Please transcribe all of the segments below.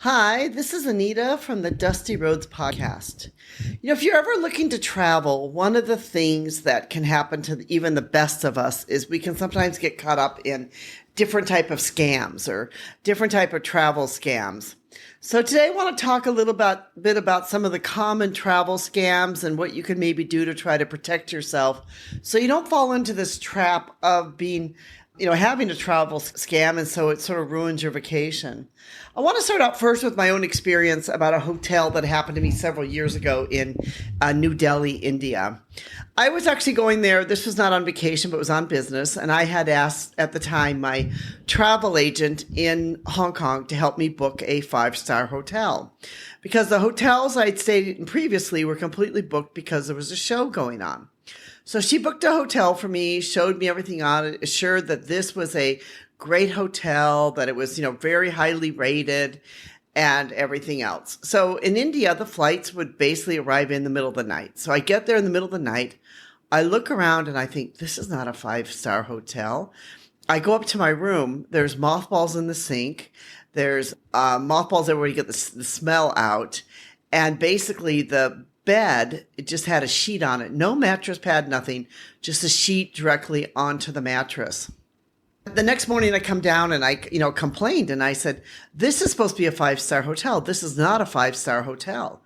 Hi, this is Anita from the Dusty Roads podcast. If you're ever looking to travel, one of the things that can happen to even the best of us is we can sometimes get caught up in different type of scams or different type of travel scams. So today I want to talk a little bit about some of the common travel scams and what you can maybe do to try to protect yourself so you don't fall into this trap of being having a travel scam, and so it sort of ruins your vacation. I want to start out first with my own experience about a hotel that happened to me several years ago in New Delhi, India. I was actually going there. This was not on vacation, but it was on business. And I had asked at the time my travel agent in Hong Kong to help me book a 5-star hotel because the hotels I'd stayed in previously were completely booked because there was a show going on. So she booked a hotel for me, showed me everything on it, assured that this was a great hotel, that it was, very highly rated and everything else. So in India, the flights would basically arrive in the middle of the night. So I get there in the middle of the night. I look around and I think, this is not a 5-star hotel. I go up to my room. There's mothballs in the sink. There's mothballs everywhere. You get the smell out. And basically the bed, it just had a sheet on it. No mattress pad, nothing. Just a sheet directly onto the mattress. The next morning I come down and I, complained and I said, this is supposed to be a 5-star hotel. This is not a 5-star hotel.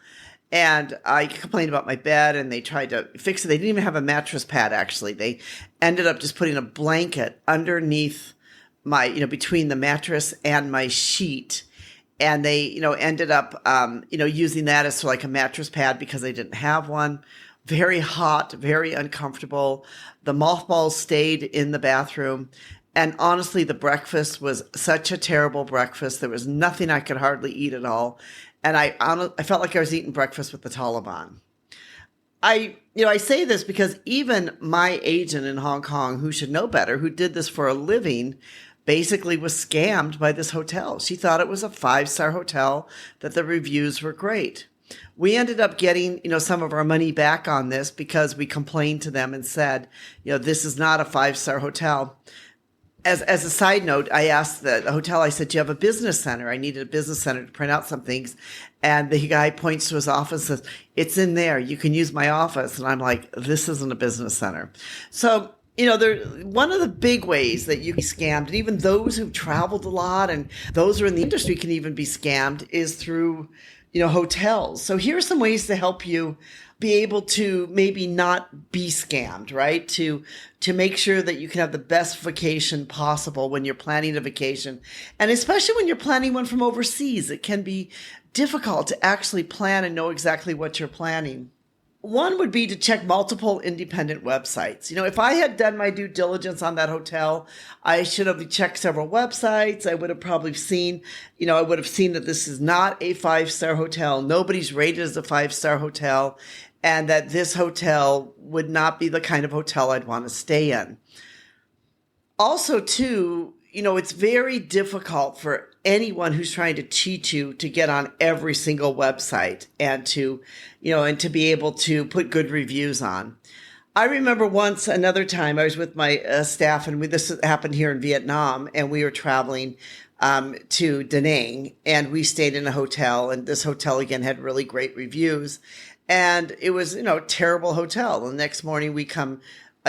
And I complained about my bed and they tried to fix it. They didn't even have a mattress pad, actually. They ended up just putting a blanket underneath my, between the mattress and my sheet. And they, ended up, using that as sort of like a mattress pad because they didn't have one. Very hot, very uncomfortable. The mothballs stayed in the bathroom. And honestly, the breakfast was such a terrible breakfast. There was nothing I could hardly eat at all. And I felt like I was eating breakfast with the Taliban. I say this because even my agent in Hong Kong, who should know better, who did this for a living, basically was scammed by this hotel. She thought it was a 5-star hotel, that the reviews were great. We ended up getting, some of our money back on this because we complained to them and said, this is not a 5-star hotel. As a side note, I asked the hotel, I said, do you have a business center? I needed a business center to print out some things. And the guy points to his office and says, it's in there. You can use my office. And I'm like, this isn't a business center. So, one of the big ways that you can be scammed, and even those who've traveled a lot and those who are in the industry can even be scammed, is through, hotels. So here are some ways to help you be able to maybe not be scammed, right? To make sure that you can have the best vacation possible when you're planning a vacation. And especially when you're planning one from overseas, it can be difficult to actually plan and know exactly what you're planning. One would be to check multiple independent websites. If I had done my due diligence on that hotel, I should have checked several websites. I would have probably seen, that this is not a 5-star hotel. Nobody's rated as a 5-star hotel, and that this hotel would not be the kind of hotel I'd want to stay in. Also, too, it's very difficult for anyone who's trying to cheat you to get on every single website and to be able to put good reviews on. I remember another time I was with my staff, and this happened here in Vietnam, and we were traveling to Da Nang, and we stayed in a hotel, and this hotel again had really great reviews, and it was, a terrible hotel. The next morning we come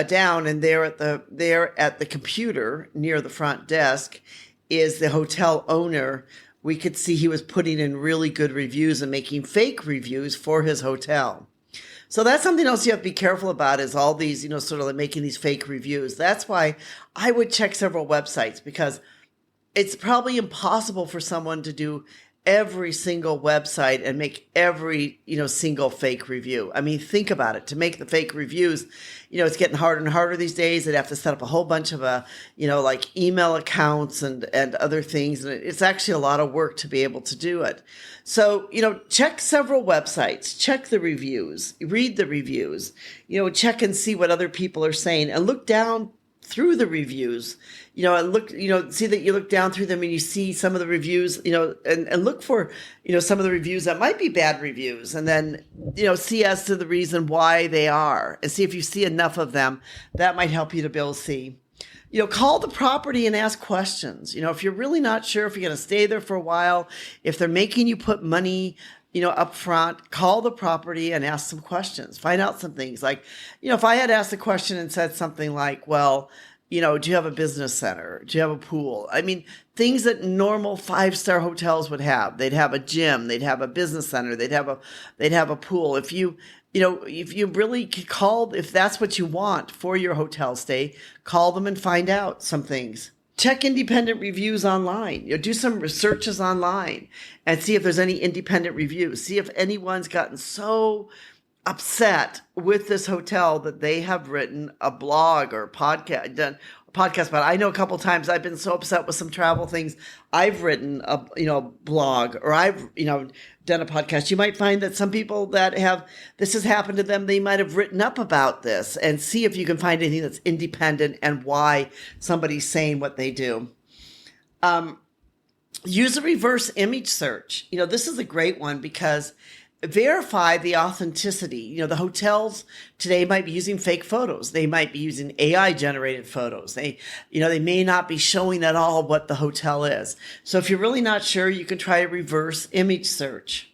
down, and there at the computer near the front desk is the hotel owner. We could see he was putting in really good reviews and making fake reviews for his hotel. So that's something else you have to be careful about, is all these, sort of like making these fake reviews. That's why I would check several websites, because it's probably impossible for someone to do every single website and make every, single fake review. I mean, think about it. To make the fake reviews, it's getting harder and harder these days. They'd have to set up a whole bunch of, like email accounts and other things. And it's actually a lot of work to be able to do it. So, check several websites, check the reviews, read the reviews, check and see what other people are saying, and look down through the reviews, and look, see that you look down through them and you see some of the reviews, and look for, some of the reviews that might be bad reviews, and then, see as to the reason why they are, and see if you see enough of them. That might help you to be able to see. Call the property and ask questions. If you're really not sure if you're going to stay there for a while, if they're making you put money, up front, call the property and ask some questions. Find out some things. Like, if I had asked a question and said something like, well, do you have a business center? Do you have a pool? I mean, things that normal 5-star hotels would have. They'd have a gym. They'd have a business center. They'd have a pool. If you really call, if that's what you want for your hotel stay, call them and find out some things. Check independent reviews online. Do some researches online and see if there's any independent reviews. See if anyone's gotten so upset with this hotel that they have written a blog or done a podcast about it. I know a couple of times I've been so upset with some travel things. I've written a blog, or I've done a podcast. You might find that some people that this has happened to them, they might have written up about this, and see if you can find anything that's independent and why somebody's saying what they do. Use a reverse image search. This is a great one because verify the authenticity. The hotels today might be using fake photos. They might be using AI generated photos. They may not be showing at all what the hotel is. So if you're really not sure, you can try a reverse image search.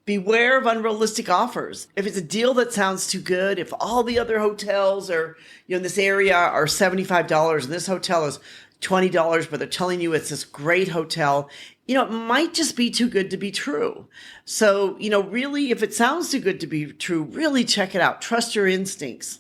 Beware of unrealistic offers. If it's a deal that sounds too good, if all the other hotels are, in this area are $75 and this hotel is $20, but they're telling you it's this great hotel, it might just be too good to be true. So, really, if it sounds too good to be true, really check it out. Trust your instincts.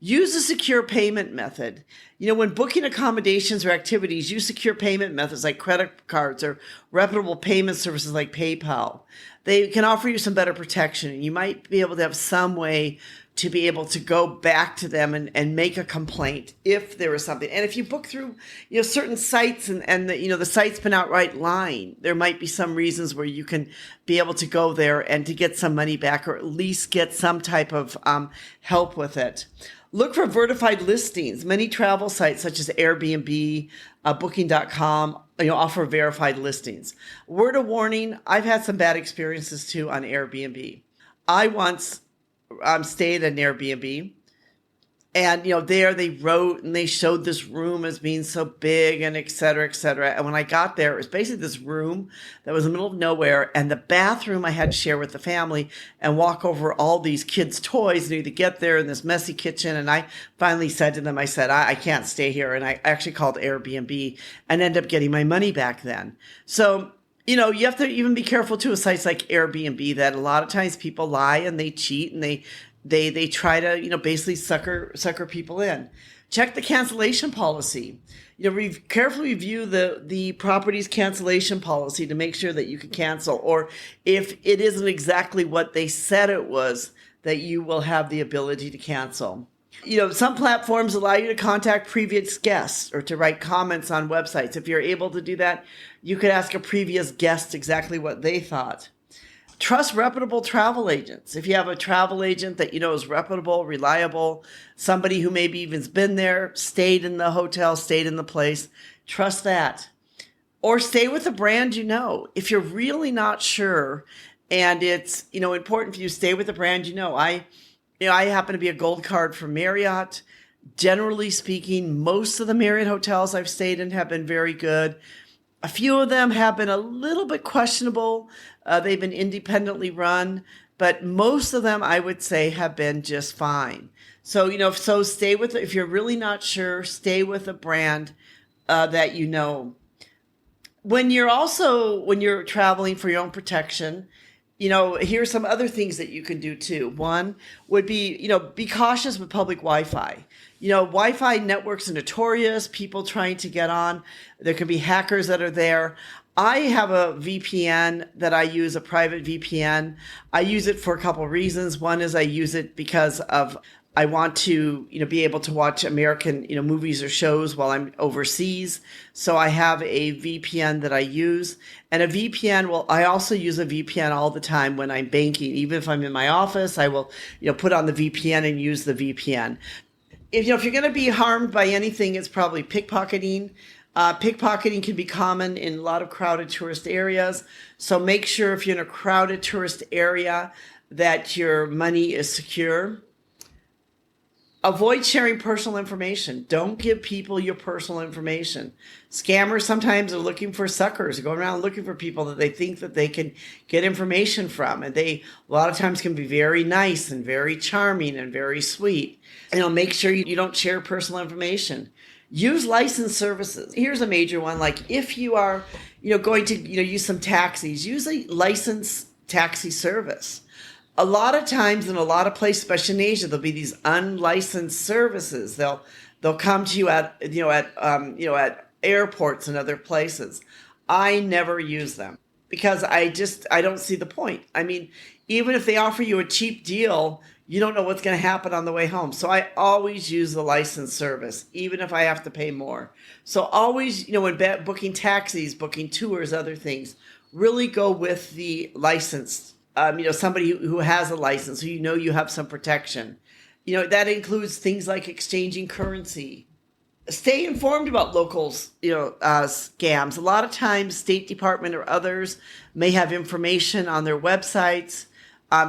Use a secure payment method. When booking accommodations or activities, use secure payment methods like credit cards or reputable payment services like PayPal. They can offer you some better protection, and you might be able to have some way to be able to go back to them and make a complaint if there is something. And if you book through, certain sites and the site's been outright lying, there might be some reasons where you can be able to go there and to get some money back, or at least get some type of help with it. Look for verified listings. Many travel sites such as Airbnb, Booking.com, offer verified listings. Word of warning, I've had some bad experiences too on Airbnb. I once stayed at an Airbnb, and there they wrote and they showed this room as being so big and et cetera, et cetera. And when I got there, it was basically this room that was in the middle of nowhere, and the bathroom I had to share with the family and walk over all these kids' toys and to get there in this messy kitchen. And I finally said to them, I can't stay here. And I actually called Airbnb and ended up getting my money back then. So you have to even be careful too with sites like Airbnb, that a lot of times people lie and they cheat and they try to, basically sucker people in. Check the cancellation policy. Carefully review the property's cancellation policy to make sure that you can cancel, or if it isn't exactly what they said it was, that you will have the ability to cancel. Some platforms allow you to contact previous guests or to write comments on websites. If you're able to do that, you could ask a previous guest exactly what they thought. Trust reputable travel agents. If you have a travel agent that is reputable, reliable, somebody who maybe even's been there, stayed in the hotel, stayed in the place, trust that. Or stay with a brand If you're really not sure and it's important for you, stay with a brand I happen to be a gold card for Marriott. Generally speaking, most of the Marriott hotels I've stayed in have been very good. A few of them have been a little bit questionable. They've been independently run, but most of them, I would say, have been just fine. So, stay with it. If you're really not sure, stay with a brand that you know. When you're traveling for your own protection, here's some other things that you can do too. One would be, be cautious with public Wi-Fi. Wi-Fi networks are notorious, people trying to get on. There can be hackers that are there. I have a VPN that I use, a private VPN. I use it for a couple of reasons. One is I use it because I want to, be able to watch American, movies or shows while I'm overseas. So I have a VPN that I use, and I also use a VPN all the time when I'm banking. Even if I'm in my office, I will, put on the VPN and use the VPN. If you're going to be harmed by anything, it's probably pickpocketing. Pickpocketing can be common in a lot of crowded tourist areas. So make sure if you're in a crowded tourist area that your money is secure. Avoid sharing personal information. Don't give people your personal information. Scammers sometimes are looking for suckers, going around looking for people that they think that they can get information from. And they, a lot of times, can be very nice and very charming and very sweet. Make sure you don't share personal information. Use licensed services. Here's a major one. Like if you are, going to, use some taxis, use a licensed taxi service. A lot of times in a lot of places, especially in Asia, there'll be these unlicensed services. They'll come to you at airports and other places. I never use them because I don't see the point. I mean, even if they offer you a cheap deal, you don't know what's going to happen on the way home. So I always use the licensed service, even if I have to pay more. So always, when booking taxis, booking tours, other things, really go with the licensed. Somebody who has a license, who you have some protection. That includes things like exchanging currency. Stay informed about locals, scams. A lot of times, State Department or others may have information on their websites.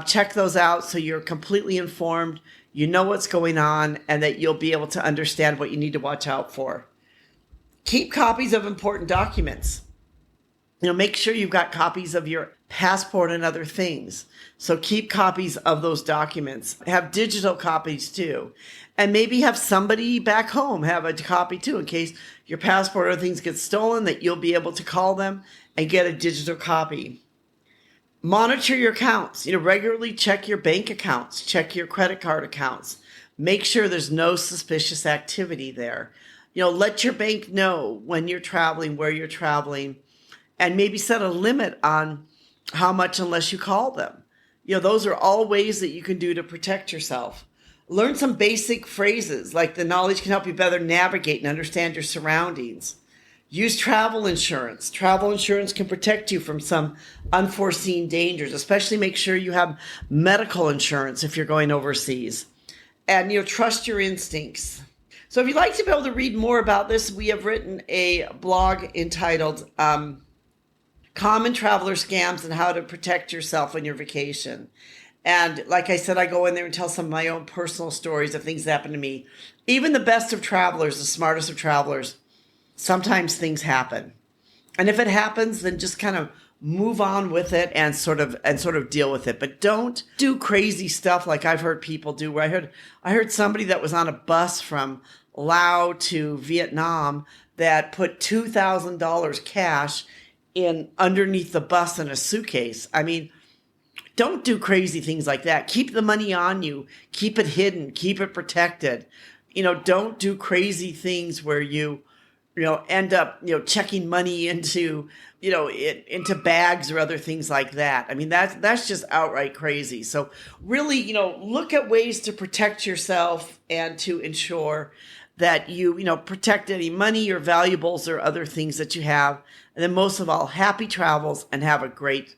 Check those out so you're completely informed. You know what's going on, and that you'll be able to understand what you need to watch out for. Keep copies of important documents. Make sure you've got copies of your passport and other things. So keep copies of those documents. Have digital copies too. And maybe have somebody back home have a copy too, in case your passport or things get stolen, that you'll be able to call them and get a digital copy. Monitor your accounts. Regularly check your bank accounts, check your credit card accounts. Make sure there's no suspicious activity there. Let your bank know when you're traveling, where you're traveling, and maybe set a limit on how much unless you call them. Those are all ways that you can do to protect yourself. Learn some basic phrases, like the knowledge can help you better navigate and understand your surroundings. Use travel insurance. Travel insurance can protect you from some unforeseen dangers, especially make sure you have medical insurance if you're going overseas. And trust your instincts. So if you'd like to be able to read more about this, we have written a blog entitled Common Traveler Scams and How to Protect Yourself on Your Vacation. And like I said, I go in there and tell some of my own personal stories of things that happened to me. Even the best of travelers, the smartest of travelers, sometimes things happen. And if it happens, then just kind of move on with it and sort of deal with it. But don't do crazy stuff like I've heard people do. Where I heard somebody that was on a bus from Laos to Vietnam that put $2,000 cash in underneath the bus in a suitcase. I mean, don't do crazy things like that. Keep the money on you. Keep it hidden. Keep it protected. Don't do crazy things where you end up, checking money into, into bags or other things like that. I mean, that's just outright crazy. So really, look at ways to protect yourself and to ensure that you protect any money or valuables or other things that you have. And then most of all, happy travels and have a great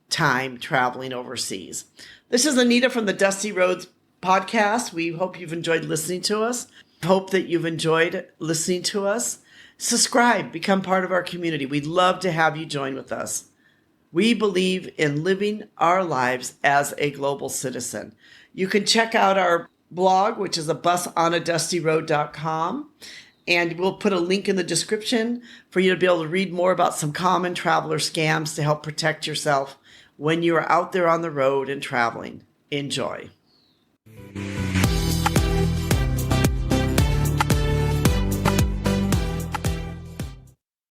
time traveling overseas. This is Anita from the Dusty Roads podcast. We hope you've enjoyed listening to us. Hope that you've enjoyed listening to us. Subscribe, become part of our community. We'd love to have you join with us. We believe in living our lives as a global citizen. You can check out our blog, which is abusonadastyroad.com. And we'll put a link in the description for you to be able to read more about some common traveler scams to help protect yourself when you are out there on the road and traveling. Enjoy.